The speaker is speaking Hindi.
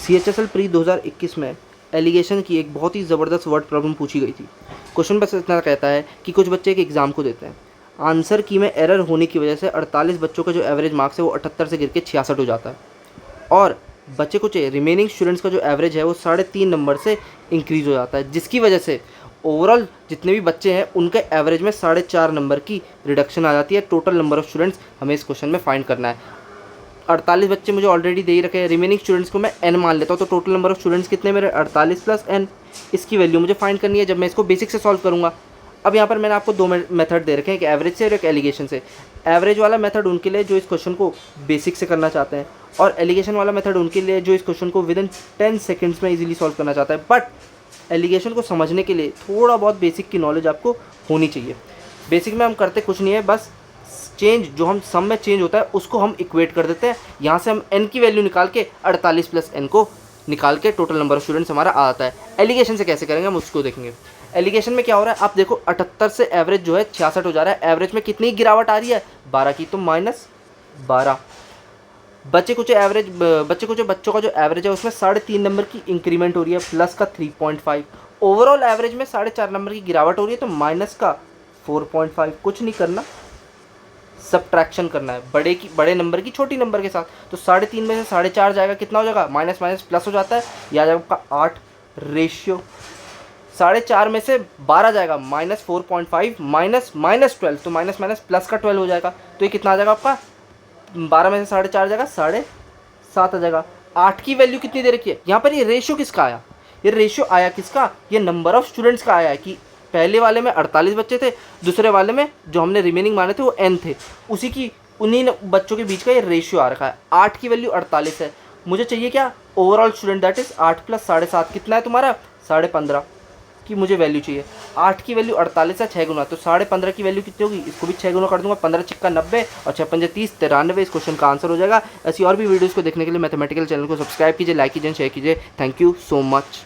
CHSL प्री 2021 में एलिगेशन की एक बहुत ही ज़बरदस्त वर्ड प्रॉब्लम पूछी गई थी। क्वेश्चन बस इतना कहता है कि कुछ बच्चे एक एग्ज़ाम को देते हैं, आंसर की में एरर होने की वजह से 48 बच्चों का जो एवरेज मार्क्स है वो 78 से गिर के 66 हो जाता है, और बच्चे कुछ रिमेनिंग स्टूडेंट्स का जो एवरेज है वो 3.5 नंबर से इंक्रीज़ हो जाता है, जिसकी वजह से ओवरऑल जितने भी बच्चे हैं उनके एवरेज में 4.5 नंबर की रिडक्शन आ जाती है। टोटल नंबर ऑफ़ स्टूडेंट्स हमें इस क्वेश्चन में फाइंड करना है। 48 बच्चे मुझे ऑलरेडी दे ही रखे हैं, रिमेनिंग स्टूडेंट्स को मैं n मान लेता हूँ, तो टोटल नंबर ऑफ स्टूडेंट्स कितने मेरे 48 प्लस n, इसकी वैल्यू मुझे फाइंड करनी है जब मैं इसको बेसिक से सॉल्व करूँगा। अब यहाँ पर मैंने आपको दो मेथड दे रखे हैं, एक एवरेज से और एक एलिगेशन से। एवरेज वाला मेथड उनके लिए जो इस क्वेश्चन को बेसिक से करना चाहते हैं, और एलिगेशन वाला मेथड उनके लिए जो इस क्वेश्चन को विद इन 10 सेकेंड्स में ईजिली सॉल्व करना चाहता है। बट एलिगेशन को समझने के लिए थोड़ा बहुत बेसिक की नॉलेज आपको होनी चाहिए। बेसिक में हम करते कुछ नहीं है, बस चेंज जो हम सम में चेंज होता है उसको हम इक्वेट कर देते हैं। यहाँ से हम n की वैल्यू निकाल के 48 प्लस n को निकाल के टोटल नंबर ऑफ स्टूडेंट्स हमारा आ जाता है। एलिगेशन से कैसे करेंगे हम उसको देखेंगे। एलिगेशन में क्या हो रहा है, आप देखो 78 से एवरेज जो है 66 हो जा रहा है। एवरेज में कितनी गिरावट आ रही है, 12 की, तो -12। बच्चों का जो एवरेज है उसमें 3.5 नंबर की इंक्रीमेंट हो रही है, प्लस का 3.5। ओवरऑल एवरेज में 4.5 नंबर की गिरावट हो रही है, तो माइनस का 4.5। कुछ नहीं करना, सब्ट्रैक्शन करना है बड़े नंबर की छोटी नंबर के साथ। तो 3.5 में से 4.5 जाएगा, कितना हो जाएगा, माइनस माइनस प्लस हो जाता है, यह आ जाएगा आपका 8 रेशियो। 4.5 में से 12 जाएगा, -4.5 माइनस 12, तो माइनस माइनस प्लस का 12 हो जाएगा। तो ये कितना आ जाएगा आपका, 12 में से 4.5 जाएगा, 7.5 आ जाएगा। 8 की वैल्यू कितनी दे रखी है यहाँ पर, ये रेशियो किसका आया, ये रेशियो आया किसका, ये नंबर ऑफ स्टूडेंट्स का आया है कि पहले वाले में 48 बच्चे थे, दूसरे वाले में जो हमने रिमेनिंग माने थे वो n थे, उन्हीं बच्चों के बीच का ये रेशियो आ रखा है। 8 की वैल्यू 48 है, मुझे चाहिए क्या, overall student, that is 8 plus 7.5 कितना है तुम्हारा, 15.5 की मुझे वैल्यू चाहिए। 8 की वैल्यू 48 है, 6 गुना, तो 15.5 की वैल्यू कितनी होगी, इसको भी 6 गुना कर दूंगा, 15 चिक्का 90 और 6 पंजे 30, 93। इस क्वेश्चन का आंसर हो जाएगा। ऐसी और भी वीडियोज़ को देखने के लिए मैथमेटिकल चैनल को सब्सक्राइब कीजिए, लाइक कीजिए, शेयर कीजिए। Thank you so much.